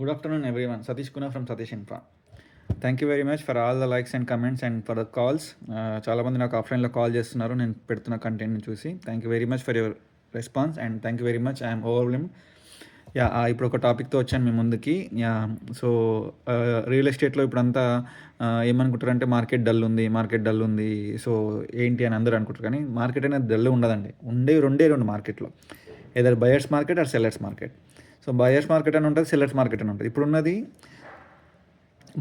Good afternoon, everyone. Satish Kuna from Satish Infra. Thank you very much for all the likes and comments and for the calls. చాలామంది నాకు ఆఫ్లైన్లో call చేస్తున్నారు నేను పెడుతున్న కంటెంట్ని చూసి. Thank you very much for your response and thank you very much. I'm overwhelmed. ఇప్పుడు ఒక టాపిక్తో వచ్చాను మీ ముందుకి. సో రియల్ ఎస్టేట్లో ఇప్పుడంతా ఏమనుకుంటారంటే మార్కెట్ డల్ ఉంది. సో ఏంటి అని అందరూ అనుకుంటారు, కానీ మార్కెట్ అనేది డల్ ఉండదండి. రెండు మార్కెట్లో, either buyers market or sellers market. So buyers market అని ఉంటుంది, సెల్లర్స్ మార్కెట్ అని ఉంటుంది. ఇప్పుడున్నది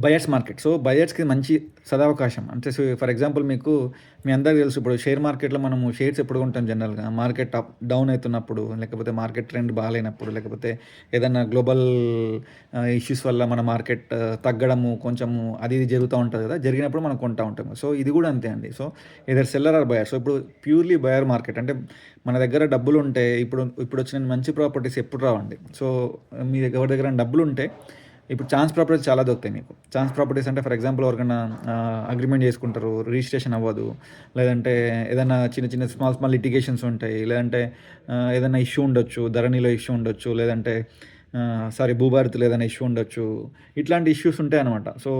బయర్స్ మార్కెట్. సో బయర్స్కి మంచి సదవకాశం. అంటే ఫర్ ఎగ్జాంపుల్ మీ అందరికీ తెలుసు, ఇప్పుడు షేర్ మార్కెట్లో మనము షేర్స్ ఎప్పుడు కొంటాం జనరల్గా మార్కెట్ డౌన్ అవుతున్నప్పుడు, లేకపోతే మార్కెట్ ట్రెండ్ బాగాలేనప్పుడు, లేకపోతే ఏదైనా గ్లోబల్ ఇష్యూస్ వల్ల మన మార్కెట్ తగ్గడము కొంచెము అది ఇది జరుగుతూ ఉంటుంది కదా, జరిగినప్పుడు మనం కొంటూ ఉంటాము. సో ఇది కూడా అంతే అండి. So either seller or buyer. So ఇప్పుడు ప్యూర్లీ బయర్ మార్కెట్ అంటే మన దగ్గర డబ్బులు ఉంటే ఇప్పుడు వచ్చిన మంచి ప్రాపర్టీస్ ఎప్పుడు రావండి. సో మీ ఎవరి దగ్గర డబ్బులు ఉంటే ఇప్పుడు ఛాన్స్ ప్రాపర్టీస్ చాలా దొరుకుతాయి మీకు. ఛాన్స్ ప్రాపర్టీస్ అంటే ఫర్ ఎగ్జాంపుల్ ఎవరికైనా అగ్రిమెంట్ చేసుకుంటారు, రిజిస్ట్రేషన్ అవ్వదు, లేదంటే ఏదైనా చిన్న స్మాల్ లిటిగేషన్స్ ఉంటాయి, లేదంటే ఏదైనా ఇష్యూ ఉండొచ్చు, ధరణిలో ఇష్యూ ఉండొచ్చు, లేదంటే భూభారతిలో ఏదైనా ఇష్యూ ఉండొచ్చు. ఇట్లాంటి ఇష్యూస్ ఉంటాయి అనమాట. సో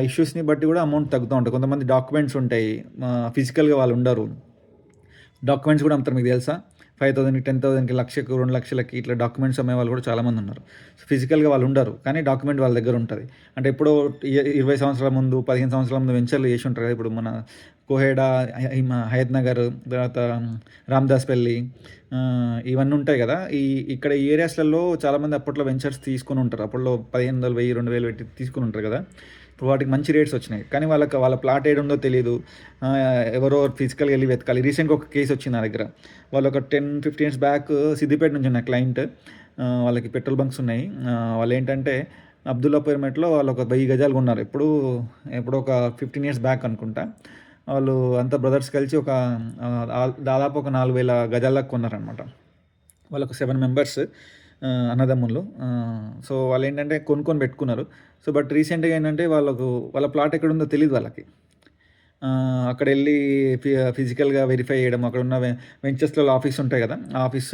ఇష్యూస్ని బట్టి కూడా అమౌంట్ తగ్గుతూ ఉంటాయి. కొంతమంది డాక్యుమెంట్స్ ఉంటాయి, ఫిజికల్గా వాళ్ళు ఉండరు, డాక్యుమెంట్స్ కూడా అమ్ముతారు. మీకు తెలుసా, 5,000కి 10,000కి లక్షకు 2 లక్షలకి ఇట్లా డాక్యుమెంట్స్ అమ్మే వాళ్ళు కూడా చాలామంది ఉన్నారు. ఫిజికల్గా వాళ్ళు ఉండరు, కానీ డాక్యుమెంట్ వాళ్ళ దగ్గర ఉంటుంది. అంటే ఎప్పుడో 20 సంవత్సరాల ముందు 15 సంవత్సరాల ముందు వెంచర్లు చేసి ఉంటారు కదా. ఇప్పుడు మన కోహెడా, హయత్ నగర్, తర్వాత రామదాస్పల్లి, ఇవన్నీ ఉంటాయి కదా. ఇక్కడ ఈ ఏరియాస్లలో చాలామంది అప్పట్లో వెంచర్స్ తీసుకుని ఉంటారు. అప్పట్లో 1500, 1000, 2000 పెట్టి తీసుకుని ఉంటారు కదా. ఇప్పుడు వాటికి మంచి రేట్స్ వచ్చినాయి, కానీ వాళ్ళ ప్లాట్ ఏడు ఉందో తెలియదు, ఎవరో ఫిజికల్గా వెళ్ళి వెతకాలి. రీసెంట్గా ఒక కేసు వచ్చింది నా దగ్గర. వాళ్ళు ఒక 10-15 ఇయర్స్ బ్యాక్ సిద్దిపేట నుంచి ఉన్న క్లయింట్, వాళ్ళకి పెట్రోల్ బంక్స్ ఉన్నాయి. వాళ్ళు ఏంటంటే అబ్దుల్లాపూర్మెట్లో వాళ్ళు ఒక 1000 గజాలు కొన్నారు. ఎప్పుడో ఒక 15 ఇయర్స్ బ్యాక్ అనుకుంటా. వాళ్ళు అంతా బ్రదర్స్ కలిసి ఒక దాదాపు ఒక 4,000 గజాలకు కొన్నారనమాట. వాళ్ళకు 7 మెంబర్స్ అన్నదమ్ములు. సో వాళ్ళు ఏంటంటే కొనుక్కొని పెట్టుకున్నారు. సో బట్ రీసెంట్గా ఏంటంటే వాళ్ళ ప్లాట్ ఎక్కడుందో తెలియదు వాళ్ళకి. అక్కడ వెళ్ళి ఫిజికల్గా వెరిఫై చేయడం, అక్కడ ఉన్న వెంచర్స్లో ఆఫీస్ ఉంటాయి కదా, ఆఫీస్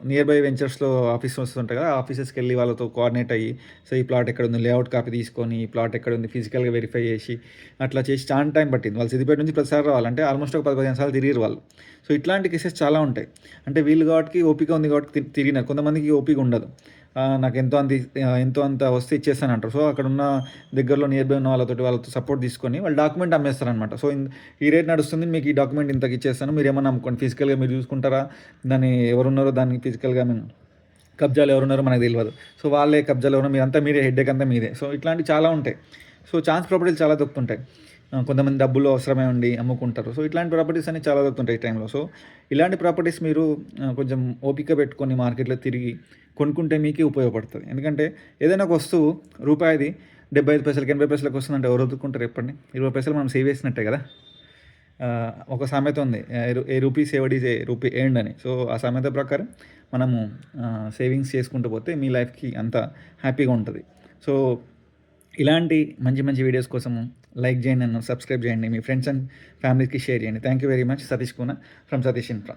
నియర్ బై వెంచర్స్లో ఆఫీస్ వస్తుంటాయి కదా, ఆఫీసెస్కి వెళ్ళి వాళ్ళతో కోఆర్డినేట్ అయ్యి, సో ఈ ప్లాట్ ఎక్కడ ఉంది, లేఅవుట్ కాపీ తీసుకొని ఈ ప్లాట్ ఎక్కడ ఉంది ఫిజికల్గా వెరిఫై చేసి అట్లా చేసి చాలా టైం పట్టింది. వాళ్ళు సిద్దిపేట నుంచి ప్రతిసారి రావాలంటే ఆల్మోస్ట్ ఒక 10-15 సార్లు తిరిగిరు వాళ్ళు. సో ఇట్లాంటి కేసెస్ చాలా ఉంటాయి. అంటే వీళ్ళు కాబట్టి ఓపిక ఉంది కాబట్టి తిరిగినారు. కొంతమందికి ఓపిక ఉండదు, నాకు ఎంతో అంత వస్తే ఇచ్చేస్తాను అంటారు. సో అక్కడ ఉన్న దగ్గరలో నియర్ బై ఉన్న వాళ్ళతో సపోర్ట్ తీసుకొని వాళ్ళు డాక్యుమెంట్ అమ్మేస్తారనమాట. సో ఈ రేట్ నడుస్తుంది, మీకు ఈ డాక్యుమెంట్ ఇంతకు ఇచ్చేస్తాను, మీరు ఏమన్నా అమ్ముకోండి, ఫిజికల్గా మీరు చూసుకుంటారా, దాన్ని ఎవరున్నారో దానికి ఫిజికల్గా మేము కబ్జాలు ఎవరున్నారో మనకు తెలియదు. సో వాళ్ళే కబ్జాలు ఎవరో మీరంతా మీరే, హెడ్ఏక్ అంతా మీదే. సో ఇట్లాంటివి చాలా ఉంటాయి. సో ఛాన్స్ ప్రాపర్టీలు చాలా దొరుకుతుంటాయి. కొంతమంది డబ్బులు అవసరమే ఉండి అమ్ముకుంటారు. సో ఇట్లాంటి ప్రాపర్టీస్ అన్ని చాలా దొరుకుతుంటాయి ఈ టైంలో. సో ఇలాంటి ప్రాపర్టీస్ మీరు కొంచెం ఓపిక పెట్టుకొని మార్కెట్లో తిరిగి కొనుక్కుంటే మీకే ఉపయోగపడుతుంది. ఎందుకంటే ఏదైనా ఒక వస్తువు రూపాయిది 75 పైసలకి 80 పైసలకు వస్తుందంటే ఎవరు వదులుకుంటారు చెప్పండి. 20 పైసలు మనం సేవ్ చేసినట్టే కదా. ఒక సామెత ఉంది, a rupee saved is a rupee earned అని. సో ఆ సామెత ప్రకారం మనము సేవింగ్స్ చేసుకుంటూ పోతే మీ లైఫ్కి అంత హ్యాపీగా ఉంటుంది. సో ఇలాంటి మంచి వీడియోస్ కోసము లైక్ చేయండి, నన్ను సబ్స్క్రైబ్ చేయండి, మీ ఫ్రెండ్స్ అండ్ ఫ్యామిలీస్కి షేర్ చేయండి. Thank you very much. Satish Koona from Satish infra.